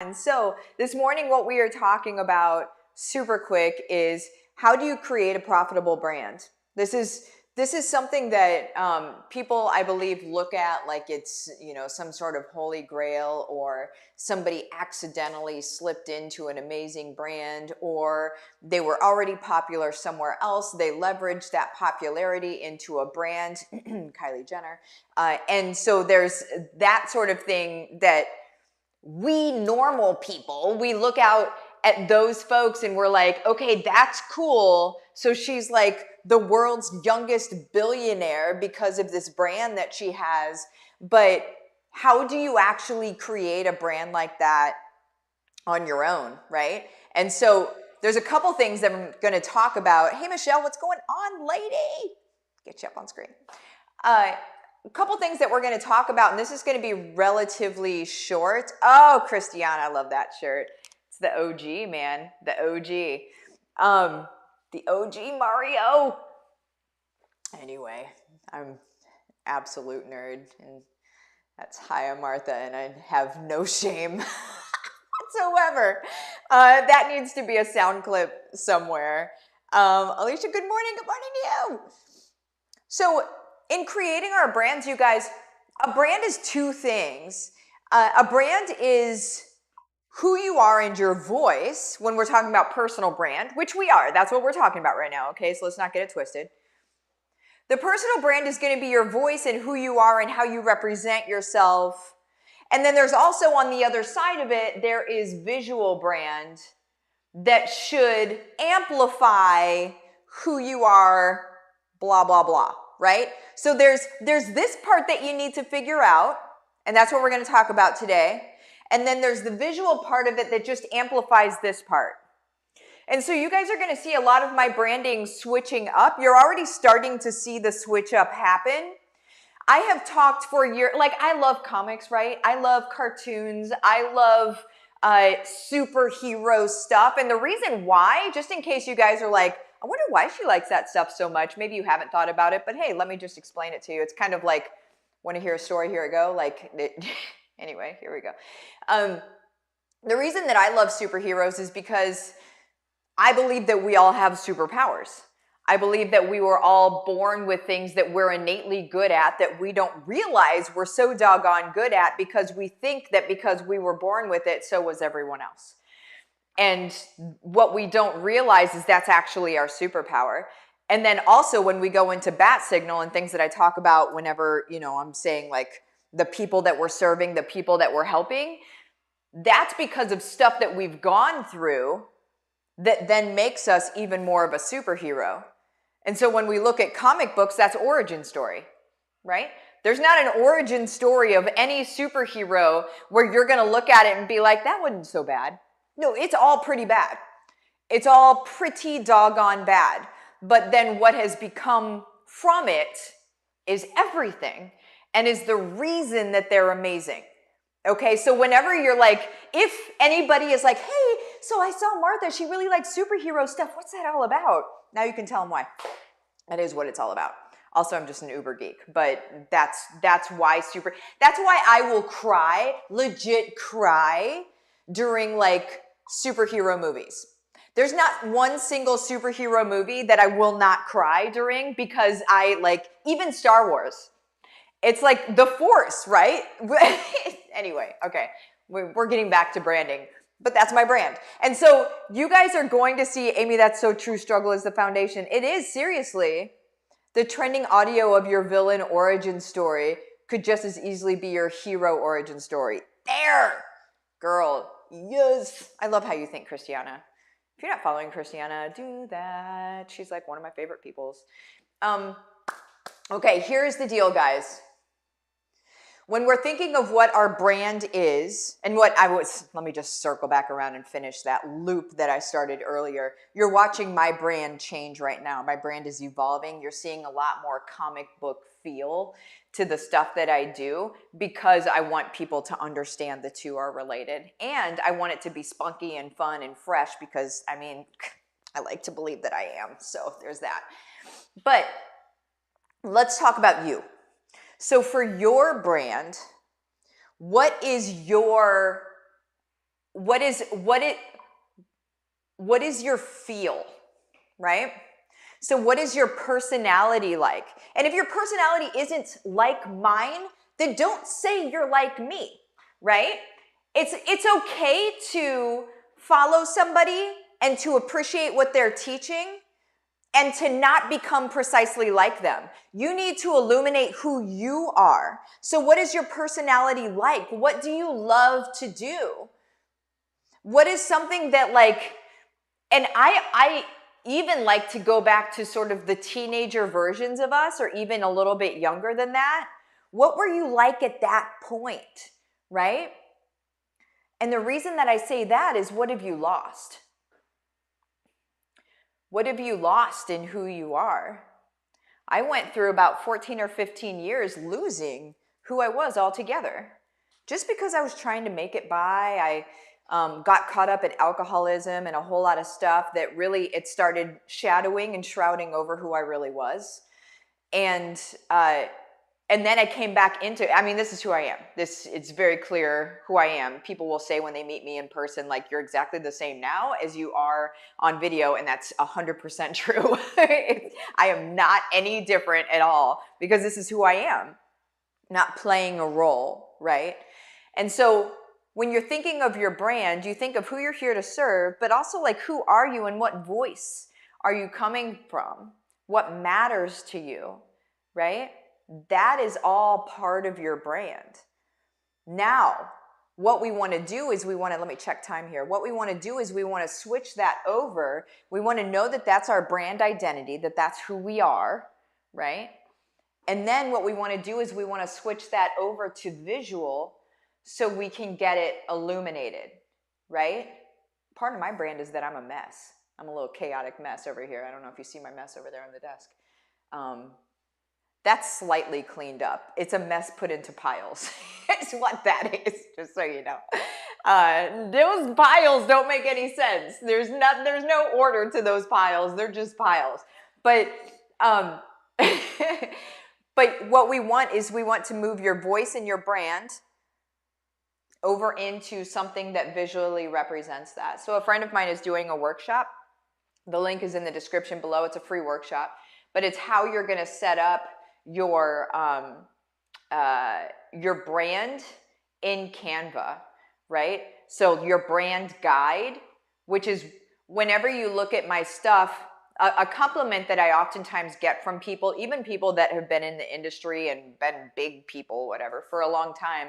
And so this morning, what we are talking about super quick is how do you create a profitable brand? This is something that people, I believe, look at like it's, some sort of holy grail, or somebody accidentally slipped into an amazing brand, or they were already popular somewhere else. They leveraged that popularity into a brand, Kylie Jenner. And so there's that sort of thing that we normal people, we look out at those folks and we're like, okay, that's cool. So she's like the world's youngest billionaire because of this brand that she has. But how do you actually create a brand like that on your own, right? And so there's a couple things that I'm going to talk about. Hey, Michelle, what's going on, lady? Get you up on screen. A couple things that we're going to talk about, and this is going to be relatively short. Oh, Christiana, I love that shirt. It's the OG, man. The OG. The OG Mario. Anyway, I'm absolute nerd, and that's Hiya Martha, and I have no shame whatsoever. That needs to be a sound clip somewhere. Alicia, good morning. Good morning to you. So in creating our brands, you guys, a brand is two things. A brand is who you are and your voice when we're talking about personal brand, which we are. That's what we're talking about right now, okay? So let's not get it twisted. The personal brand is going to be your voice and who you are and how you represent yourself. And then there's also on the other side of it, there is visual brand that should amplify who you are, blah, blah, blah, right? So there's this part that you need to figure out, and that's what we're going to talk about today. And then there's the visual part of it that just amplifies this part. And so you guys are going to see a lot of my branding switching up. You're already starting to see the switch up happen. I have talked for years, like I love comics, right? I love cartoons. I love superhero stuff. And the reason why, just in case you guys are like, I wonder why she likes that stuff so much. Maybe you haven't thought about it, but hey, let me just explain it to you. It's kind of like, want to hear a story? Here we go. Anyway, here we go. The reason that I love superheroes is because I believe that we all have superpowers. I believe that we were all born with things that we're innately good at that we don't realize we're so doggone good at because we think that because we were born with it, so was everyone else. And what we don't realize is that's actually our superpower. And then also when we go into bat signal and things that I talk about whenever, I'm saying like the people that we're serving, the people that we're helping, that's because of stuff that we've gone through that then makes us even more of a superhero. And so when we look at comic books, that's origin story, right? There's not an origin story of any superhero where you're going to look at it and be like, that wasn't so bad. No, it's all pretty bad. It's all pretty doggone bad. But then what has become from it is everything and is the reason that they're amazing. Okay, so whenever you're like, if anybody is like, hey, so I saw Martha, she really likes superhero stuff. What's that all about? Now you can tell them why. That is what it's all about. Also, I'm just an uber geek, but that's why I will cry, legit cry during like superhero movies. There's not one single superhero movie that I will not cry during because I like, even Star Wars. It's like the Force, right? Anyway, okay, we're getting back to branding, but that's my brand. And so you guys are going to see, Amy, that's so true, struggle is the foundation. It is, seriously. The trending audio of your villain origin story could just as easily be your hero origin story. There, girl, yes. I love how you think, Christiana. If you're not following Christiana, do that. She's like one of my favorite peoples. Okay, here's the deal, guys. When we're thinking of what our brand is, and let me just circle back around and finish that loop that I started earlier. You're watching my brand change right now. My brand is evolving. You're seeing a lot more comic book feel to the stuff that I do because I want people to understand the two are related. And I want it to be spunky and fun and fresh because, I like to believe that I am. So there's that. But let's talk about you. So for your brand, what is your what is your feel, right? So what is your personality like? And if your personality isn't like mine, then don't say you're like me, right? It's okay to follow somebody and to appreciate what they're teaching and to not become precisely like them. You need to illuminate who you are. So what is your personality like? What do you love to do? What is something that like, and I even like to go back to sort of the teenager versions of us, or even a little bit younger than that. What were you like at that point, right? And the reason that I say that is, what have you lost? What have you lost in who you are? I went through about 14 or 15 years losing who I was altogether. Just because I was trying to make it by, I got caught up in alcoholism and a whole lot of stuff that really, it started shadowing and shrouding over who I really was. And then I came back into, I mean, this is who I am. It's very clear who I am. People will say when they meet me in person, like, you're exactly the same now as you are on video. And that's 100% true. I am not any different at all, because this is who I am, not playing a role, right? And so when you're thinking of your brand, you think of who you're here to serve, but also like, who are you and what voice are you coming from? What matters to you, right? That is all part of your brand. Now, what we want to do is let me check time here. What we want to do is we want to switch that over. We want to know that that's our brand identity, that that's who we are, right? And then what we want to do is we want to switch that over to visual so we can get it illuminated, right? Part of my brand is that I'm a mess. I'm a little chaotic mess over here. I don't know if you see my mess over there on the desk. That's slightly cleaned up. It's a mess put into piles. It's what that is, just so you know. Those piles don't make any sense. There's no order to those piles. They're just piles. But but what we want is we want to move your voice and your brand over into something that visually represents that. So a friend of mine is doing a workshop. The link is in the description below. It's a free workshop, but it's how you're going to set up your brand in Canva, right? So your brand guide, which is whenever you look at my stuff, a compliment that I oftentimes get from people, even people that have been in the industry and been big people, whatever, for a long time,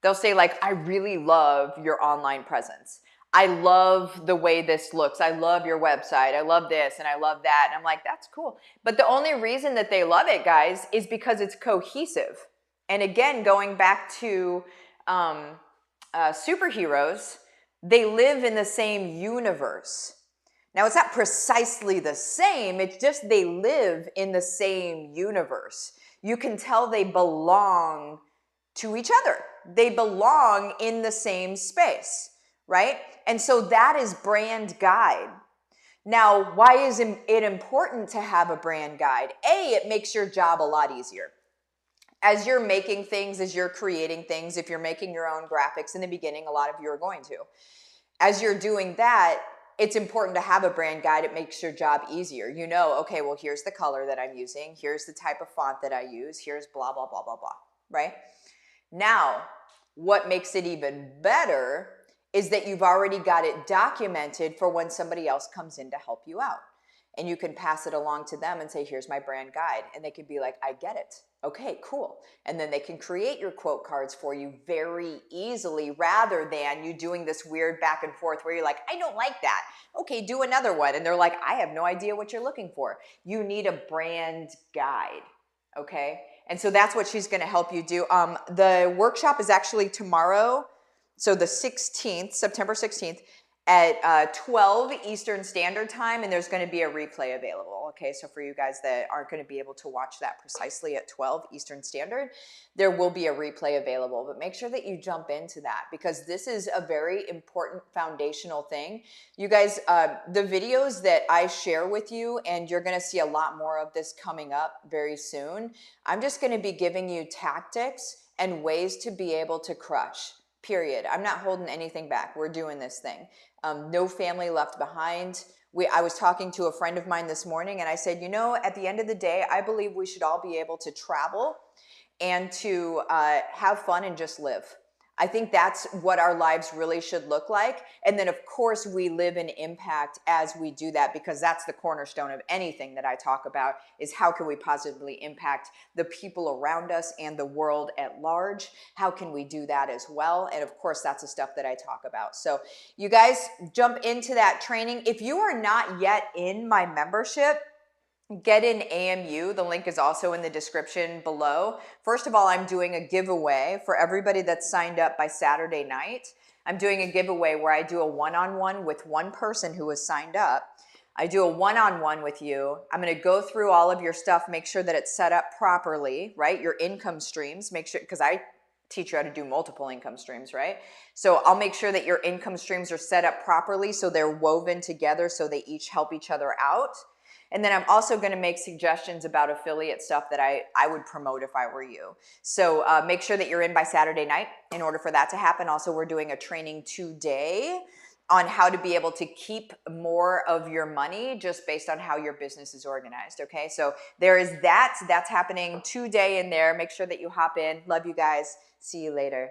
they'll say like, I really love your online presence. I love the way this looks. I love your website. I love this and I love that. And I'm like, that's cool. But the only reason that they love it, guys, is because it's cohesive. And again, going back to superheroes, they live in the same universe. Now, it's not precisely the same. It's just they live in the same universe. You can tell they belong to each other. They belong in the same space, right? And so that is brand guide. Now, why is it important to have a brand guide? A, it makes your job a lot easier. As you're making things, as you're creating things, if you're making your own graphics in the beginning, a lot of you are going to. As you're doing that, it's important to have a brand guide. It makes your job easier. You know, okay, well, here's the color that I'm using. Here's the type of font that I use. Here's blah, blah, blah, blah, blah, right? Now, what makes it even better is that you've already got it documented for when somebody else comes in to help you out. And you can pass it along to them and say, here's my brand guide. And they can be like, I get it. Okay, cool. And then they can create your quote cards for you very easily, rather than you doing this weird back and forth where you're like, I don't like that. Okay, do another one. And they're like, I have no idea what you're looking for. You need a brand guide, okay? And so that's what she's gonna help you do. The workshop is actually tomorrow, so the 16th, September 16th, at 12 Eastern Standard Time, and there's going to be a replay available, okay? So for you guys that aren't going to be able to watch that precisely at 12 Eastern Standard, there will be a replay available, but make sure that you jump into that, because this is a very important foundational thing. You guys, the videos that I share with you, and you're going to see a lot more of this coming up very soon, I'm just going to be giving you tactics and ways to be able to crush. period. I'm not holding anything back. We're doing this thing. No family left behind. I was talking to a friend of mine this morning and I said, you know, at the end of the day, I believe we should all be able to travel and to have fun and just live. I think that's what our lives really should look like. And then, of course, we live in impact as we do that, because that's the cornerstone of anything that I talk about, is how can we positively impact the people around us and the world at large? How can we do that as well? And of course, that's the stuff that I talk about. So you guys jump into that training. If you are not yet in my membership, get in AMU. The link is also in the description below. First of all, I'm doing a giveaway for everybody that's signed up by Saturday night. I'm doing a giveaway where I do a one-on-one with one person who has signed up. I do a one-on-one with you. I'm going to go through all of your stuff, make sure that it's set up properly, right? Your income streams, make sure, because I teach you how to do multiple income streams, right? So I'll make sure that your income streams are set up properly so they're woven together so they each help each other out. And then I'm also going to make suggestions about affiliate stuff that I would promote if I were you. So make sure that you're in by Saturday night in order for that to happen. Also, we're doing a training today on how to be able to keep more of your money just based on how your business is organized, okay? So there is that. That's happening today in there. Make sure that you hop in. Love you guys. See you later.